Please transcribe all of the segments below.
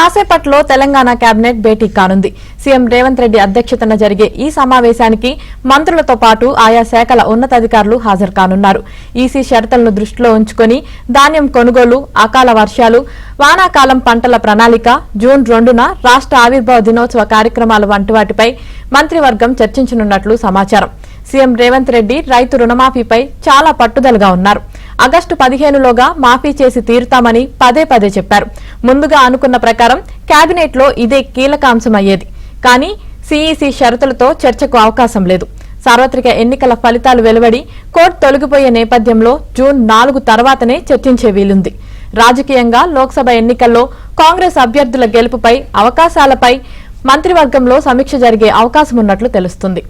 కాసేపట్లో తెలంగాణ కేబినెట్ భేటీ కానుంది. సీఎం రేవంత్ రెడ్డి అధ్యక్షతన జరిగే ఈ సమావేశానికి మంత్రులతో పాటు ఆయా శాఖల ఉన్నతాధికారులు హాజరు కానున్నారు. ఈసీ షరతులను దృష్టిలో ఉంచుకుని ధాన్యం కొనుగోలు, అకాల వర్షాలు, వానాకాలం పంటల ప్రణాళిక, జూన్ 2న రాష్ట్ర ఆవిర్భావ దినోత్సవ కార్యక్రమాలు వంటి వాటిపై మంత్రివర్గం చర్చించనున్నట్లు సమాచారం. సీఎం రేవంత్ రెడ్డి రైతు రుణమాఫీపై చాలా పట్టుదలగా ఉన్నారు. ఆగస్టు 15లోగా మాఫీ చేసి తీరుతామని పదే పదే చెప్పారు. ముందుగా అనుకున్న ప్రకారం కేబినెట్ లో ఇదే కీలక అంశమయ్యేది. కానీ సీఈసీ షరతులతో చర్చకు అవకాశం లేదు. సార్వత్రిక ఎన్నికల ఫలితాలు వెలువడి కోర్టు తొలగిపోయే నేపథ్యంలో జూన్ 4 తర్వాతనే చర్చించే వీలుంది. రాజకీయంగా లోక్సభ ఎన్నికల్లో కాంగ్రెస్ అభ్యర్థుల గెలుపుపై అవకాశాలపై మంత్రివర్గంలో సమీక్ష జరిగే అవకాశం ఉన్నట్లు తెలుస్తుంది.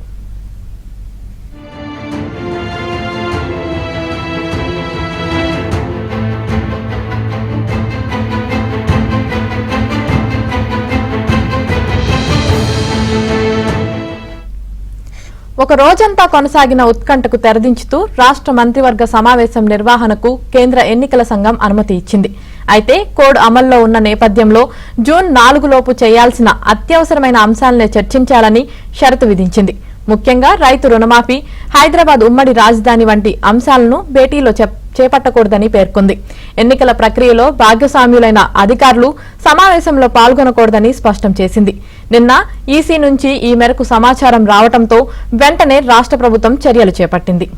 ఒక రోజంతా కొనసాగిన ఉత్కంఠకు తెరదించుతూ రాష్ట్ర మంత్రివర్గ సమావేశం నిర్వహణకు కేంద్ర ఎన్నికల సంఘం అనుమతి ఇచ్చింది. అయితే కోడ్ అమల్లో ఉన్న నేపథ్యంలో జూన్ 4 లోపు చేయాల్సిన అత్యవసరమైన అంశాలనే చర్చించాలని షరతు విధించింది. ముఖ్యంగా రైతు రుణమాఫీ, హైదరాబాద్ ఉమ్మడి రాజధాని వంటి అంశాలను భేటీలో చేపట్టకూడదని పేర్కొంది. ఎన్నికల ప్రక్రియలో భాగస్వామ్యులైన అధికారులు సమావేశంలో పాల్గొనకూడదని స్పష్టం చేసింది. నిన్న ఈసీ నుంచి ఈ మేరకు సమాచారం రావడంతో వెంటనే రాష్ట్ర ప్రభుత్వం చర్యలు చేపట్టింది.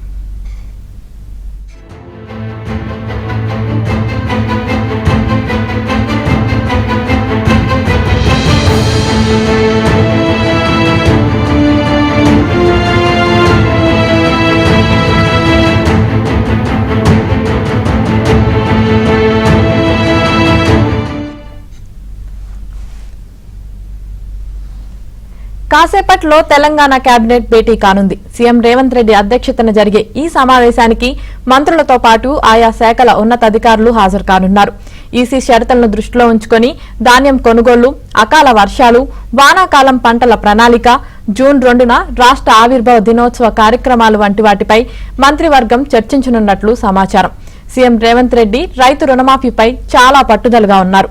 కాసేపట్లో తెలంగాణ కేబినెట్ భేటీ కానుంది. సీఎం రేవంత్ రెడ్డి అధ్యక్షతన జరిగే ఈ సమావేశానికి మంత్రులతో పాటు ఆయా శాఖల ఉన్నతాధికారులు హాజరు కానున్నారు. ఈసీ షరతులను దృష్టిలో ఉంచుకుని ధాన్యం కొనుగోలు, అకాల వర్షాలు, వానాకాలం పంటల ప్రణాళిక, జూన్ 2న రాష్ట్ర ఆవిర్భావ దినోత్సవ కార్యక్రమాలు వంటి వాటిపై మంత్రివర్గం చర్చించనున్నట్లు సమాచారం. సీఎం రేవంత్ రెడ్డి రైతు రుణమాఫీపై చాలా పట్టుదలగా ఉన్నారు.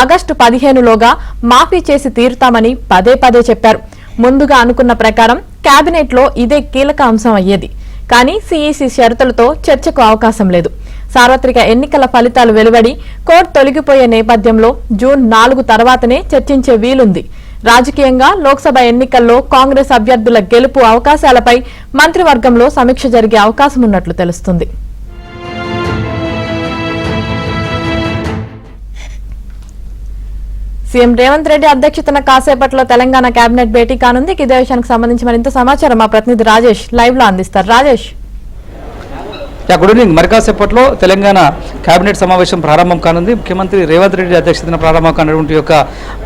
ఆగస్టు 15లోగా మాఫీ చేసి తీరుతామని పదే పదే చెప్పారు. ముందుగా అనుకున్న ప్రకారం కేబినెట్ లో ఇదే కీలక అంశం అయ్యేది. కానీ సీఈసీ షరతులతో చర్చకు అవకాశం లేదు. సార్వత్రిక ఎన్నికల ఫలితాలు వెలువడి కోర్టు తొలగిపోయే నేపథ్యంలో జూన్ 4 తర్వాతనే చర్చించే వీలుంది. రాజకీయంగా లోక్సభ ఎన్నికల్లో కాంగ్రెస్ అభ్యర్థుల గెలుపు అవకాశాలపై మంత్రివర్గంలో సమీక్ష జరిగే అవకాశం ఉన్నట్లు తెలుస్తుంది. సీఎం రేవంత్ రెడ్డి అధ్యక్షతన కాసేపట్లో తెలంగాణ కేబినెట్ భేటీ కానుంది. ఇదే విషయానికి సంబంధించి మరింత సమాచారం మా ప్రతినిధి రాజేష్ లైవ్ లో అందిస్తారు. Rajesh, good evening. మరి కాసేపట్లో తెలంగాణ కేబినెట్ సమావేశం ప్రారంభం కానుంది. ముఖ్యమంత్రి రేవంత్ రెడ్డి అధ్యక్షతన ప్రారంభం కానటువంటి యొక్క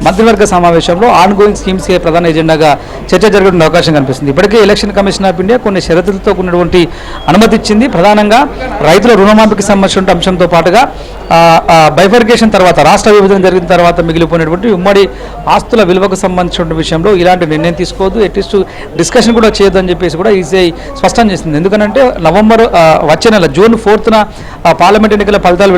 మంత్రివర్గ సమావేశంలో ఆన్ గోయింగ్ స్కీమ్స్ ప్రధాన ఎజెండాగా చర్చ జరగడం అవకాశం కనిపిస్తుంది. ఇప్పటికే ఎలక్షన్ కమిషన్ ఆఫ్ ఇండియా కొన్ని షరతులతో కూడినటువంటి అనుమతి ఇచ్చింది. ప్రధానంగా రైతుల రుణమాఫీకి సంబంధించిన అంశంతో పాటుగా బైఫర్కేషన్ తర్వాత, రాష్ట్ర విభజన జరిగిన తర్వాత మిగిలిపోయినటువంటి ఉమ్మడి ఆస్తుల విలువకు సంబంధించిన విషయంలో ఇలాంటి నిర్ణయం తీసుకోవద్దు, అట్లీస్ట్ డిస్కషన్ కూడా చేయొద్దు అని చెప్పేసి కూడా ఈసీఐ స్పష్టం చేసింది. ఎందుకంటే నవంబర్ వచ్చే నెల జూన్ 4న పార్లమెంట్ ఎన్నికల ఫలితాలు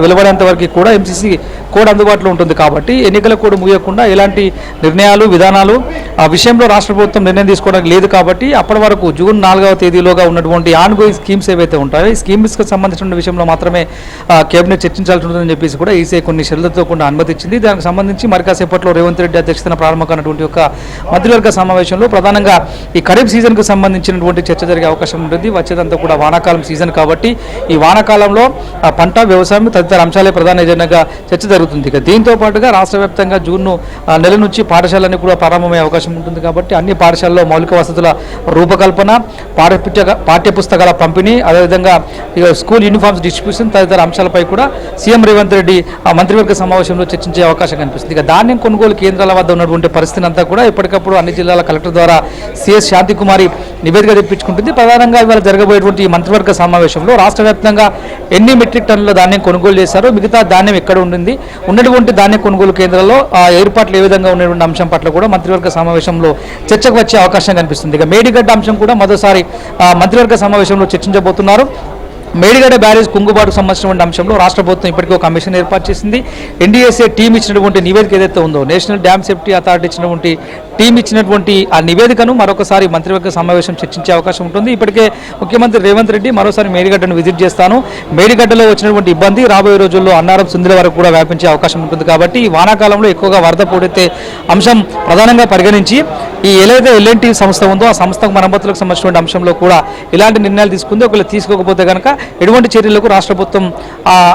వెలువడేంత వరకు కూడా ఎంసీసీ కోడ్ అందుబాటులో ఉంటుంది. కాబట్టి ఎన్నికల కోడ్ ముగియకుండా ఎలాంటి నిర్ణయాలు, విధానాలు ఆ విషయంలో రాష్ట్ర ప్రభుత్వం నిర్ణయం తీసుకోవడానికి లేదు. కాబట్టి అప్పటి వరకు జూన్ 4వ తేదీలోగా ఉన్నటువంటి ఆన్ గోయింగ్ స్కీమ్స్ ఏవైతే ఉంటాయో ఈ స్కీమ్స్కి సంబంధించిన విషయంలో మాత్రమే కేబినెట్ చర్చించాల్సి ఉంటుందని చెప్పేసి కూడా ఈసీఐ కొన్ని షరతులతో కూడా అనుమతి ఇచ్చింది. దానికి సంబంధించి మరి కాసేపట్లో రేవంత్ రెడ్డి అధ్యక్షతన ప్రారంభం కానటువంటి ఒక మంత్రివర్గ సమావేశంలో ప్రధానంగా ఈ ఖరీఫ్ సీజన్కు సంబంధించినటువంటి చర్చ జరిగే అవకాశం ఉంటుంది. వచ్చేదంతా కూడా వానాకాలం సీజన్ కాబట్టి ఈ వానాకాలంలో పంట, వ్యవసాయం తదితర అంశాలే ప్రధాన ఎజెండాగా చర్చ జరుగుతుంది. ఇక దీంతో పాటుగా రాష్ట్ర వ్యాప్తంగా జూన్ నెల నుంచి పాఠశాలన్నీ కూడా ప్రారంభమయ్యే అవకాశం ఉంటుంది. కాబట్టి అన్ని పాఠశాలలో మౌలిక వసతుల రూపకల్పన, పాఠ్యపుస్తకాల పంపిణీ, అదేవిధంగా స్కూల్ యూనిఫామ్స్ డిస్ట్రిబ్యూషన్ తదితర అంశాలపై కూడా సీఎం రేవంత్ రెడ్డి మంత్రివర్గ సమావేశంలో చర్చించే అవకాశం కనిపిస్తుంది. ఇక ధాన్యం కొనుగోలు కేంద్రాల వద్ద ఉన్నటువంటి పరిస్థితిని అంతా కూడా ఎప్పటికప్పుడు అన్ని జిల్లాల కలెక్టర్ ద్వారా సిఎస్ శాంతికుమారి నివేదిక తెప్పించుకుంటుంది. ప్రధానంగా ఇవాళ జరగబోయేటువంటి మంత్రివర్గ సమావేశంలో రాష్ట్ర వ్యాప్తంగా ఎన్ని మెట్రిక్ టన్నుల ధాన్యం కొనుగోలు చేశారో, మిగతా ధాన్యం ఎక్కడ ఉండింది, ఉన్నటువంటి ధాన్యం కొనుగోలు కేంద్రాల్లో ఏర్పాట్లు ఏ విధంగా ఉన్నటువంటి అంశం పట్ల కూడా మంత్రివర్గ సమావేశంలో చర్చకు వచ్చే అవకాశం కనిపిస్తుంది. ఇక మేడిగడ్డ అంశం కూడా మరోసారి మంత్రివర్గ సమావేశంలో చర్చించబోతున్నారు. మేడిగడ్డ బ్యారేజ్ కుంగుబాటుకు సంబంధించినటువంటి అంశంలో రాష్ట్ర ప్రభుత్వం ఇప్పటికే ఒక కమిషన్ ఏర్పాటు చేసింది. ఎన్డీఎస్ఏ టీం ఇచ్చినటువంటి నివేదిక ఏదైతే ఉందో, నేషనల్ డ్యామ్ సేఫ్టీ అథారిటీ ఇచ్చినటువంటి టీం ఇచ్చినటువంటి ఆ నివేదికను మరొకసారి మంత్రివర్గ సమావేశం చర్చించే అవకాశం ఉంటుంది. ఇప్పటికే ముఖ్యమంత్రి రేవంత్ రెడ్డి మరోసారి మేడిగడ్డను విజిట్ చేస్తాను, మేడిగడ్డలో వచ్చినటువంటి ఇబ్బంది రాబోయే రోజుల్లో అన్నారం సుందిల వరకు కూడా వ్యాపించే అవకాశం ఉంటుంది. కాబట్టి ఈ వానాకాలంలో ఎక్కువగా వరద పోటెత్తే అంశం ప్రధానంగా పరిగణించి ఈ ఏదైతే ఎల్ఎన్టీ సంస్థ ఉందో ఆ సంస్థకు మరమ్మతులకు సంబంధించిన అంశంలో కూడా ఇలాంటి నిర్ణయాలు తీసుకుంది. ఒకవేళ తీసుకోకపోతే కనుక ఎటువంటి చర్యలకు రాష్ట్ర ప్రభుత్వం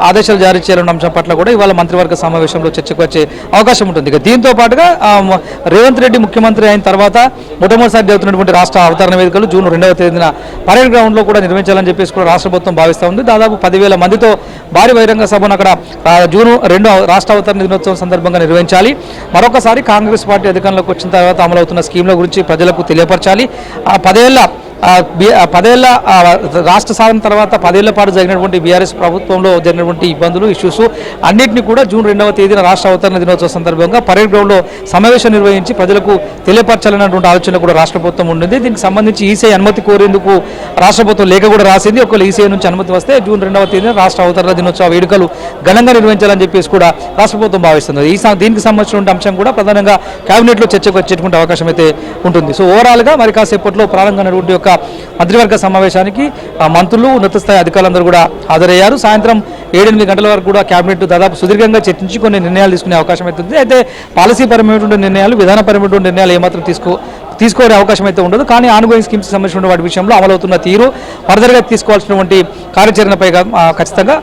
ఆదేశాలు జారీ చేయాలన్న అంశం పట్ల కూడా ఇవాళ మంత్రివర్గ సమావేశంలో చర్చకు వచ్చే అవకాశం ఉంటుంది. ఇక దీంతో పాటుగా రేవంత్ రెడ్డి ముఖ్యమంత్రి అయిన తర్వాత మొట్టమొదటిసారి జరుగుతున్నటువంటి రాష్ట్ర అవతరణ వేదికలు జూన్ 2వ తేదీన పరేడ్ గ్రౌండ్లో కూడా నిర్వహించాలని చెప్పేసి కూడా రాష్ట్ర ప్రభుత్వం భావిస్తూ ఉంది. దాదాపు 10,000 మందితో భారీ బహిరంగ సభను అక్కడ జూన్ 2వ రాష్ట్ర అవతరణ దినోత్సవం సందర్భంగా నిర్వహించాలి. మరొకసారి కాంగ్రెస్ పార్టీ అధికారంలోకి వచ్చిన తర్వాత అమలవుతున్న స్కీమ్ల గురించి ప్రజలకు తెలియపరచాలి. 10 ఏళ్ల రాష్ట్ర సాధన తర్వాత 10 ఏళ్ల పాటు జరిగినటువంటి బీఆర్ఎస్ ప్రభుత్వంలో జరిగినటువంటి ఇబ్బందులు, ఇష్యూస్ అన్నింటినీ కూడా జూన్ 2వ తేదీన రాష్ట్ర అవతరణ దినోత్సవ సందర్భంగా పరేడ్ గ్రౌండ్లో సమావేశం నిర్వహించి ప్రజలకు తెలియపరచాలన్నటువంటి ఆలోచన కూడా రాష్ట్ర ప్రభుత్వం ఉండింది. దీనికి సంబంధించి ఈసీఐ అనుమతి కోరేందుకు రాష్ట్ర ప్రభుత్వం లేఖ కూడా రాసింది. ఒకవేళ ఈసీఐ నుంచి అనుమతి వస్తే జూన్ 2వ తేదీన రాష్ట్ర అవతరణ దినోత్సవ వేడుకలు ఘనంగా నిర్వహించాలని చెప్పేసి కూడా రాష్ట్ర ప్రభుత్వం భావిస్తుంది. దీనికి సంబంధించిన అంశం కూడా ప్రధానంగా కేబినెట్లో చర్చకు వచ్చేటువంటి అవకాశం అయితే ఉంటుంది. సో ఓవరాల్గా మరి కాసేపట్లో ప్రారంభమైనటువంటి యొక్క మంత్రివర్గ సమావేశానికి మంత్రులు, ఉన్నత స్థాయి అధికారులందరూ కూడా హాజరయ్యారు. సాయంత్రం 7-8 గంటల వరకు కూడా కేబినెట్ దాదాపు సుదీర్ఘంగా చర్చించి కొన్ని నిర్ణయాలు తీసుకునే అవకాశం అవుతుంది. అయితే పాలసీపరమైనటువంటి నిర్ణయాలు, విధానపరమైనటువంటి నిర్ణయాలు ఏమాత్రం తీసుకోవే అవకాశం అయితే ఉండదు. కానీ ఆన్గోయింగ్ స్కీమ్స్ సంబంధించిన వాటి విషయంలో అమలవుతున్న తీరు, ఫర్దర్గా తీసుకోవాల్సినటువంటి కార్యాచరణపై ఖచ్చితంగా